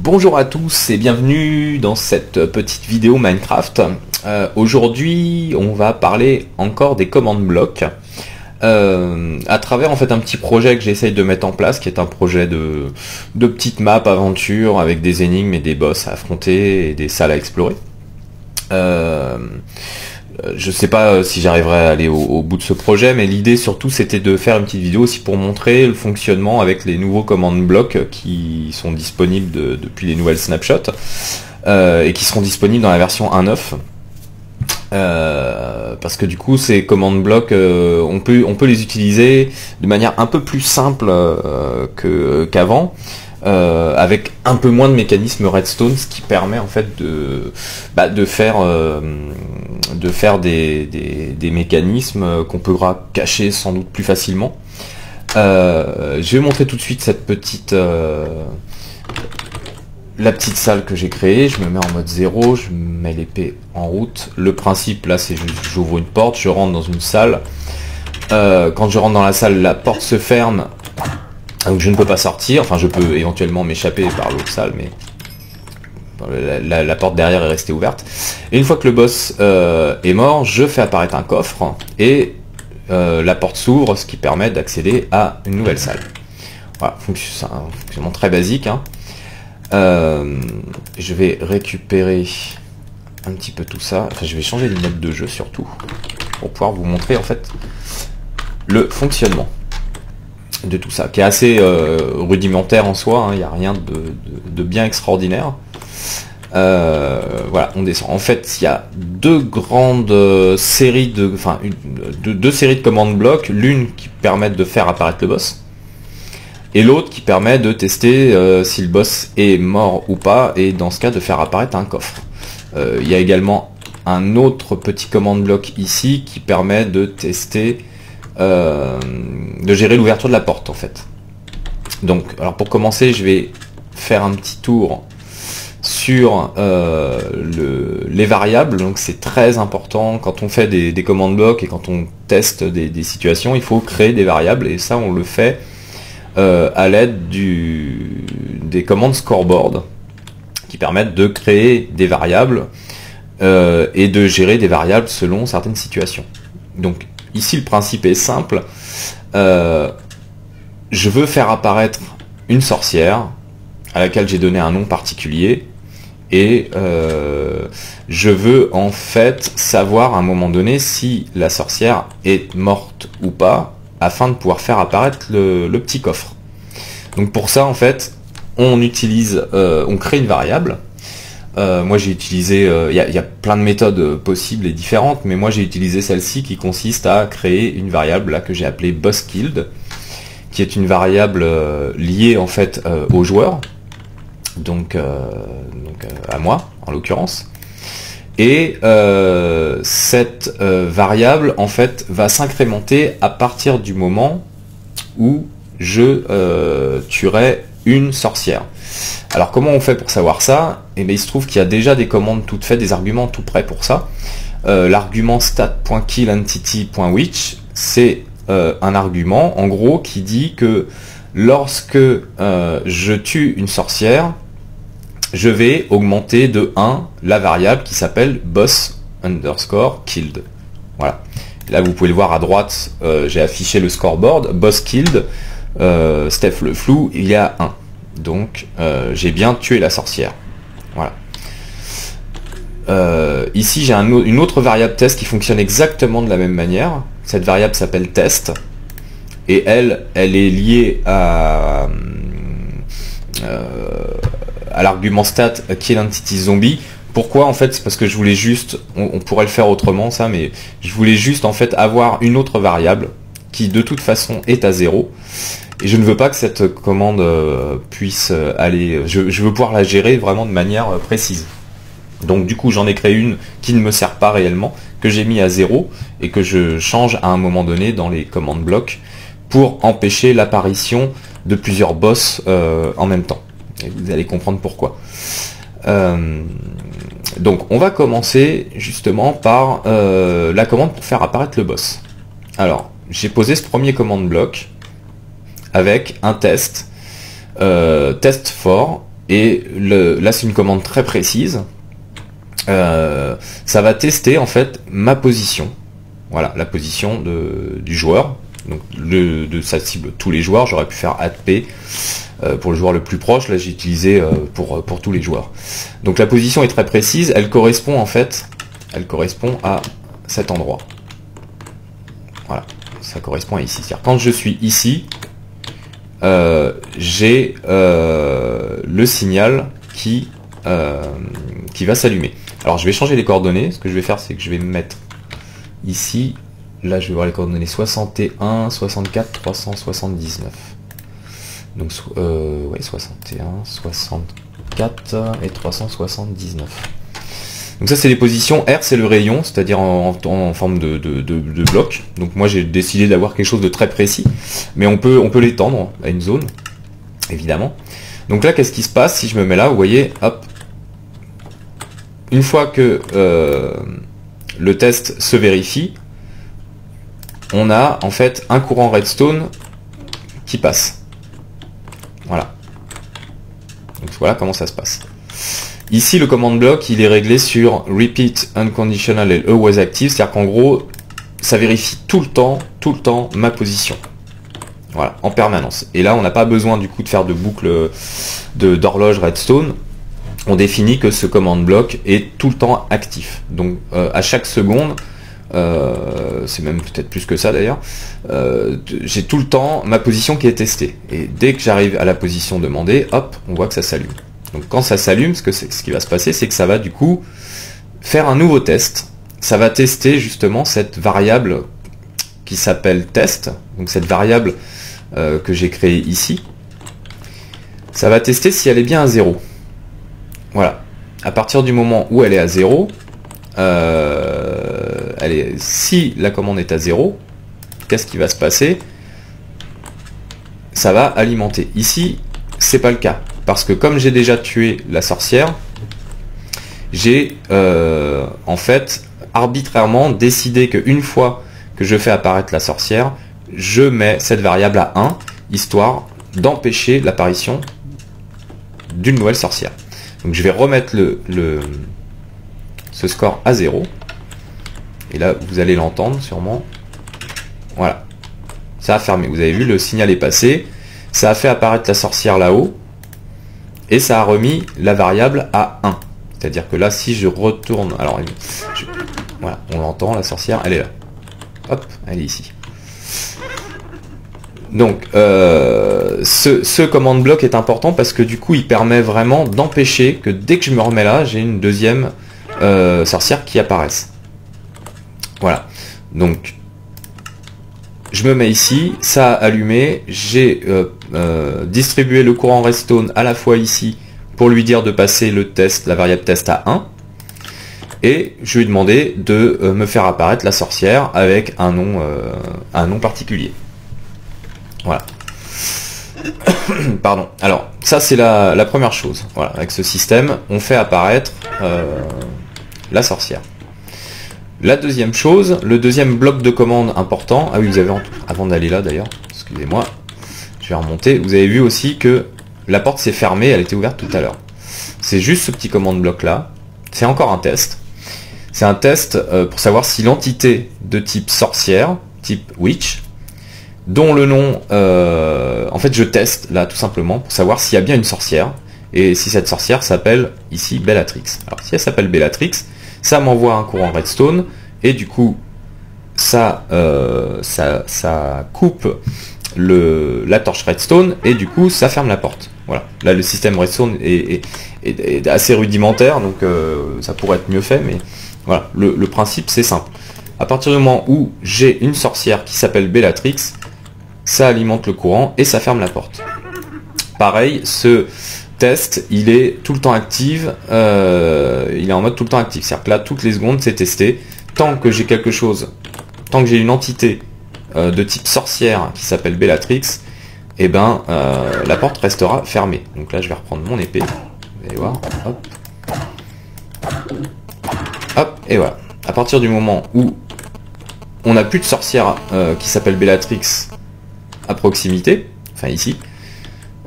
Bonjour à tous et bienvenue dans cette petite vidéo Minecraft. Aujourd'hui on va parler encore des commandes blocs à travers en fait un petit projet que j'essaye de mettre en place, qui est un projet de petite map aventure avec des énigmes et des boss à affronter et des salles à explorer. Je sais pas si j'arriverai à aller au bout de ce projet, mais l'idée surtout c'était de faire une petite vidéo aussi pour montrer le fonctionnement avec les nouveaux commandes blocs qui sont disponibles depuis les nouvelles snapshots et qui seront disponibles dans la version 1.9. Parce que du coup ces commandes blocs on peut les utiliser de manière un peu plus simple qu'avant. Avec un peu moins de mécanismes redstone, ce qui permet en fait de faire des mécanismes qu'on pourra cacher sans doute plus facilement. Je vais montrer tout de suite cette petite la petite salle que j'ai créée. Je me mets en mode 0, je mets l'épée en route. Le principe là c'est juste j'ouvre une porte, je rentre dans une salle. Quand je rentre dans la salle, la porte se ferme. Donc je ne peux pas sortir, enfin je peux éventuellement m'échapper par l'autre salle, mais la porte derrière est restée ouverte. Et une fois que le boss est mort, je fais apparaître un coffre et la porte s'ouvre, ce qui permet d'accéder à une nouvelle salle. Voilà, c'est un fonctionnement très basique, hein. Je vais récupérer un petit peu tout ça, enfin je vais changer les mode de jeu surtout, pour pouvoir vous montrer en fait le fonctionnement de tout ça, qui est assez rudimentaire en soi, hein, il n'y a rien de bien extraordinaire. Voilà, on descend. En fait, il y a deux grandes séries deux séries de commandes blocs, l'une qui permet de faire apparaître le boss, et l'autre qui permet de tester si le boss est mort ou pas, et dans ce cas de faire apparaître un coffre. Il y a également un autre petit commande bloc ici qui permet de tester de gérer l'ouverture de la porte en fait. Donc alors pour commencer je vais faire un petit tour sur les variables. Donc c'est très important quand on fait des commandes blocs et quand on teste des situations, il faut créer des variables, et ça on le fait à l'aide des commandes scoreboard qui permettent de créer des variables et de gérer des variables selon certaines situations. Donc ici le principe est simple, je veux faire apparaître une sorcière à laquelle j'ai donné un nom particulier, et je veux en fait savoir à un moment donné si la sorcière est morte ou pas, afin de pouvoir faire apparaître le petit coffre. Donc pour ça en fait on crée une variable. Moi j'ai utilisé, il y a plein de méthodes possibles et différentes, mais moi j'ai utilisé celle-ci qui consiste à créer une variable là que j'ai appelée BossKilled, qui est une variable liée en fait au joueur, donc à moi en l'occurrence. Et cette variable en fait va s'incrémenter à partir du moment où je tuerai une sorcière. Alors comment on fait pour savoir ça? Eh bien il se trouve qu'il y a déjà des commandes toutes faites, des arguments tout prêts pour ça. L'argument stat.killentity.which, c'est un argument en gros qui dit que lorsque je tue une sorcière, je vais augmenter de 1 la variable qui s'appelle boss_killed. Voilà. Là vous pouvez le voir à droite, j'ai affiché le scoreboard, BossKilled, Steph le flou, il y a 1. Donc j'ai bien tué la sorcière. Voilà. Ici j'ai une autre variable test qui fonctionne exactement de la même manière. Cette variable s'appelle test, et elle est liée à l'argument stat killentity_zombie. Pourquoi? En fait c'est parce que je voulais juste, on pourrait le faire autrement ça, mais je voulais juste en fait avoir une autre variable qui de toute façon est à 0. Et je ne veux pas que cette commande puisse aller... Je veux pouvoir la gérer vraiment de manière précise. Donc du coup j'en ai créé une qui ne me sert pas réellement, que j'ai mis à 0, et que je change à un moment donné dans les commandes blocs pour empêcher l'apparition de plusieurs boss en même temps. Et vous allez comprendre pourquoi. Donc on va commencer justement par la commande pour faire apparaître le boss. Alors j'ai posé ce premier commande bloc avec un test for, Et là c'est une commande très précise. Ça va tester en fait ma position. Voilà, la position du joueur. Donc ça cible tous les joueurs. J'aurais pu faire add p pour le joueur le plus proche. Là j'ai utilisé pour tous les joueurs. Donc la position est très précise. Elle correspond en fait, à cet endroit. Voilà, ça correspond à ici. C'est-à-dire quand je suis ici, j'ai le signal qui va s'allumer. Alors je vais changer les coordonnées. Ce que je vais faire, c'est que je vais me mettre ici. Là, je vais voir les coordonnées 61, 64, 379. Donc, ouais, 61, 64 et 379. Donc ça, c'est les positions. R, c'est le rayon, c'est-à-dire en forme de bloc. Donc moi, j'ai décidé d'avoir quelque chose de très précis. Mais on peut l'étendre à une zone, évidemment. Donc là, qu'est-ce qui se passe si je me mets là? Vous voyez, hop. Une fois que le test se vérifie, on a en fait un courant redstone qui passe. Voilà. Donc voilà comment ça se passe. Ici, le command block, il est réglé sur repeat unconditional et always active, c'est-à-dire qu'en gros, ça vérifie tout le temps ma position. Voilà, en permanence. Et là, on n'a pas besoin du coup de faire de boucle d'horloge redstone. On définit que ce command block est tout le temps actif. Donc à chaque seconde, c'est même peut-être plus que ça d'ailleurs, j'ai tout le temps ma position qui est testée. Et dès que j'arrive à la position demandée, hop, on voit que ça s'allume. Donc quand ça s'allume, ce qui va se passer, c'est que ça va du coup faire un nouveau test. Ça va tester justement cette variable qui s'appelle test, donc cette variable que j'ai créée ici. Ça va tester si elle est bien à 0. Voilà. À partir du moment où elle est à 0, si la commande est à 0, qu'est-ce qui va se passer? Ça va alimenter. Ici, c'est pas le cas. Parce que comme j'ai déjà tué la sorcière, j'ai en fait arbitrairement décidé qu'une fois que je fais apparaître la sorcière, je mets cette variable à 1, histoire d'empêcher l'apparition d'une nouvelle sorcière. Donc je vais remettre ce score à 0. Et là, vous allez l'entendre sûrement. Voilà. Ça a fermé. Vous avez vu, le signal est passé. Ça a fait apparaître la sorcière là-haut. Et ça a remis la variable à 1. C'est-à-dire que là, si je retourne... Alors, voilà, on l'entend, la sorcière, elle est là. Hop, elle est ici. Donc, ce command block est important parce que du coup, il permet vraiment d'empêcher que dès que je me remets là, j'ai une deuxième sorcière qui apparaisse. Voilà. Donc, je me mets ici, ça a allumé, j'ai distribué le courant redstone à la fois ici pour lui dire de passer le test, la variable test à 1. Et je lui ai demandé de me faire apparaître la sorcière avec un nom particulier. Voilà. Pardon. Alors, ça c'est la première chose. Voilà, avec ce système, on fait apparaître la sorcière. La deuxième chose, le deuxième bloc de commande important. Ah oui, vous avez avant d'aller là d'ailleurs, excusez-moi, je vais remonter. Vous avez vu aussi que la porte s'est fermée, elle était ouverte tout à l'heure. C'est juste ce petit command bloc là. C'est encore un test. C'est un test pour savoir si l'entité de type sorcière, type witch, dont le nom, en fait je teste là tout simplement pour savoir s'il y a bien une sorcière et si cette sorcière s'appelle ici Bellatrix. Alors si elle s'appelle Bellatrix, ça m'envoie un courant redstone et du coup ça coupe la torche redstone et du coup ça ferme la porte. Voilà. Là le système redstone est assez rudimentaire, donc ça pourrait être mieux fait, mais voilà, le principe c'est simple. À partir du moment où j'ai une sorcière qui s'appelle Bellatrix, ça alimente le courant et ça ferme la porte. Pareil, ce test, il est tout le temps actif, il est en mode tout le temps actif. C'est-à-dire que là, toutes les secondes, c'est testé. Tant que j'ai quelque chose, tant que j'ai une entité de type sorcière qui s'appelle Bellatrix, et ben la porte restera fermée. Donc là, je vais reprendre mon épée. Vous allez voir, hop. Hop, et voilà. À partir du moment où on n'a plus de sorcière qui s'appelle Bellatrix à proximité, enfin ici,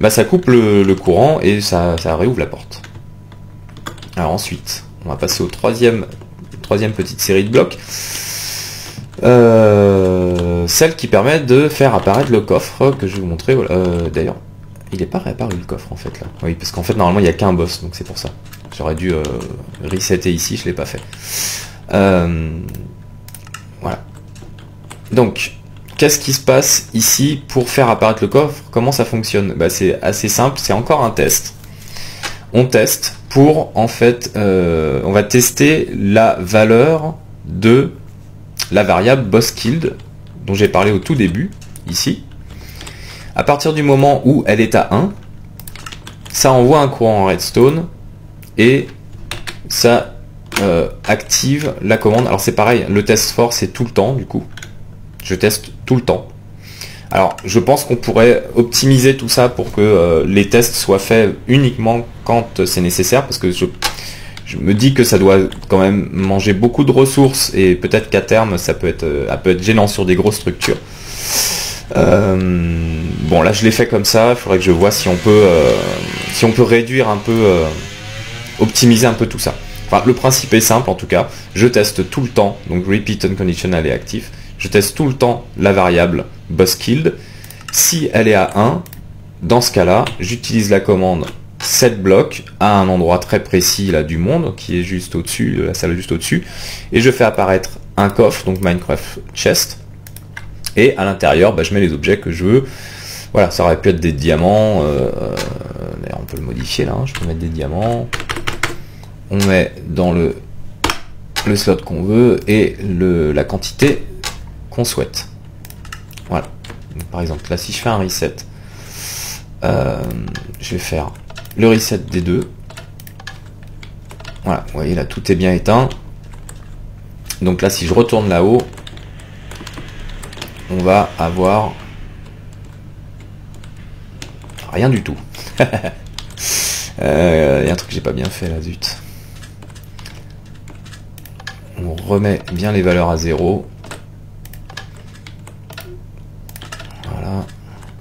bah ça coupe le courant et ça réouvre la porte. Alors ensuite, on va passer au troisième petite série de blocs. Celle qui permet de faire apparaître le coffre que je vais vous montrer. Voilà. D'ailleurs, il n'est pas réapparu le coffre en fait là. Oui, parce qu'en fait normalement il n'y a qu'un boss, donc c'est pour ça. J'aurais dû resetter ici, je ne l'ai pas fait. Voilà. Donc, qu'est-ce qui se passe ici pour faire apparaître le coffre? Comment ça fonctionne? Bah, c'est assez simple, c'est encore un test. On teste pour, en fait, on va tester la valeur de la variable bossKilled, dont j'ai parlé au tout début, ici. À partir du moment où elle est à 1, ça envoie un courant en redstone, et ça active la commande. Alors c'est pareil, le test for c'est tout le temps, du coup. Je teste tout le temps. Alors, je pense qu'on pourrait optimiser tout ça pour que les tests soient faits uniquement quand c'est nécessaire, parce que je me dis que ça doit quand même manger beaucoup de ressources, et peut-être qu'à terme, ça peut être gênant sur des grosses structures. Bon, là, je l'ai fait comme ça. Il faudrait que je vois si on peut réduire un peu, optimiser un peu tout ça. Enfin, le principe est simple, en tout cas. Je teste tout le temps, donc repeat unconditional est actif. Je teste tout le temps la variable bossKilled. Si elle est à 1, dans ce cas-là, j'utilise la commande setBlock à un endroit très précis là du monde, qui est juste au-dessus, la salle juste au-dessus, et je fais apparaître un coffre, donc Minecraft Chest, et à l'intérieur, bah, je mets les objets que je veux. Voilà, ça aurait pu être des diamants, d'ailleurs on peut le modifier là, hein. Je peux mettre des diamants, on met dans le slot qu'on veut, et la quantité qu'on souhaite. Voilà. Donc, par exemple, là, si je fais un reset, je vais faire le reset des deux. Voilà, vous voyez, là, tout est bien éteint. Donc là, si je retourne là-haut, on va avoir rien du tout. Il y a un truc que j'ai pas bien fait, là, zut. On remet bien les valeurs à 0.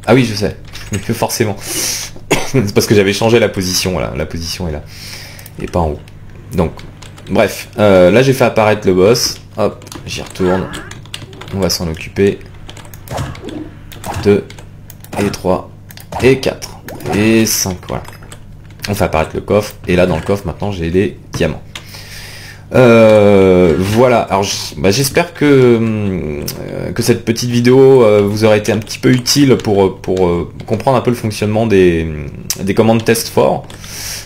Ah oui, je sais, forcément. C'est parce que j'avais changé la position, voilà. La position est là, et pas en haut. Donc, bref, là j'ai fait apparaître le boss. Hop, j'y retourne. On va s'en occuper. 2, et 3, et 4, et 5, voilà. On fait apparaître le coffre, et là dans le coffre, maintenant j'ai les diamants. Voilà, alors j'espère que cette petite vidéo vous aura été un petit peu utile pour comprendre un peu le fonctionnement des commandes test for.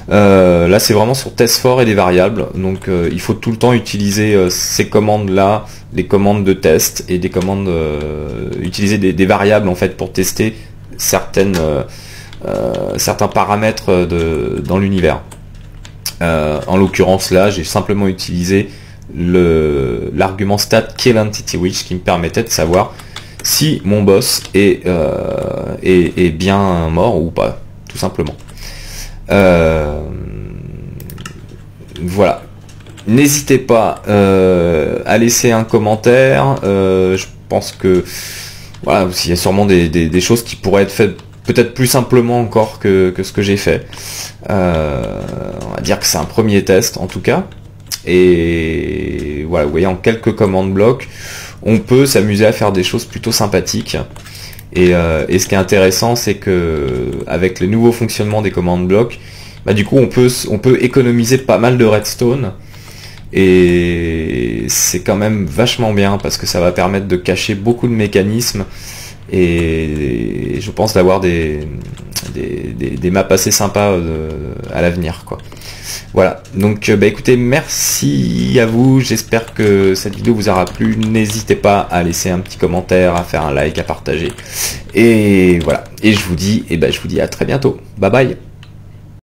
Là c'est vraiment sur test for et des variables, donc il faut tout le temps utiliser ces commandes là, les commandes de test, et des commandes utiliser des variables en fait pour tester certains paramètres dans l'univers. En l'occurrence là, j'ai simplement utilisé l'argument stat kill entity reach qui me permettait de savoir si mon boss est bien mort ou pas, tout simplement. Voilà. N'hésitez pas à laisser un commentaire. Je pense que voilà, il y a sûrement des choses qui pourraient être faites peut-être plus simplement encore que ce que j'ai fait. On va dire que c'est un premier test en tout cas. Et voilà, vous voyez, en quelques commandes blocs, on peut s'amuser à faire des choses plutôt sympathiques. Et ce qui est intéressant, c'est que avec le nouveau fonctionnement des commandes blocs, bah, du coup on peut économiser pas mal de redstone. Et c'est quand même vachement bien parce que ça va permettre de cacher beaucoup de mécanismes. Et je pense d'avoir des maps assez sympas à l'avenir, quoi. Voilà, donc bah écoutez, merci à vous, j'espère que cette vidéo vous aura plu, n'hésitez pas à laisser un petit commentaire, à faire un like, à partager, et voilà, et je vous dis à très bientôt, bye bye.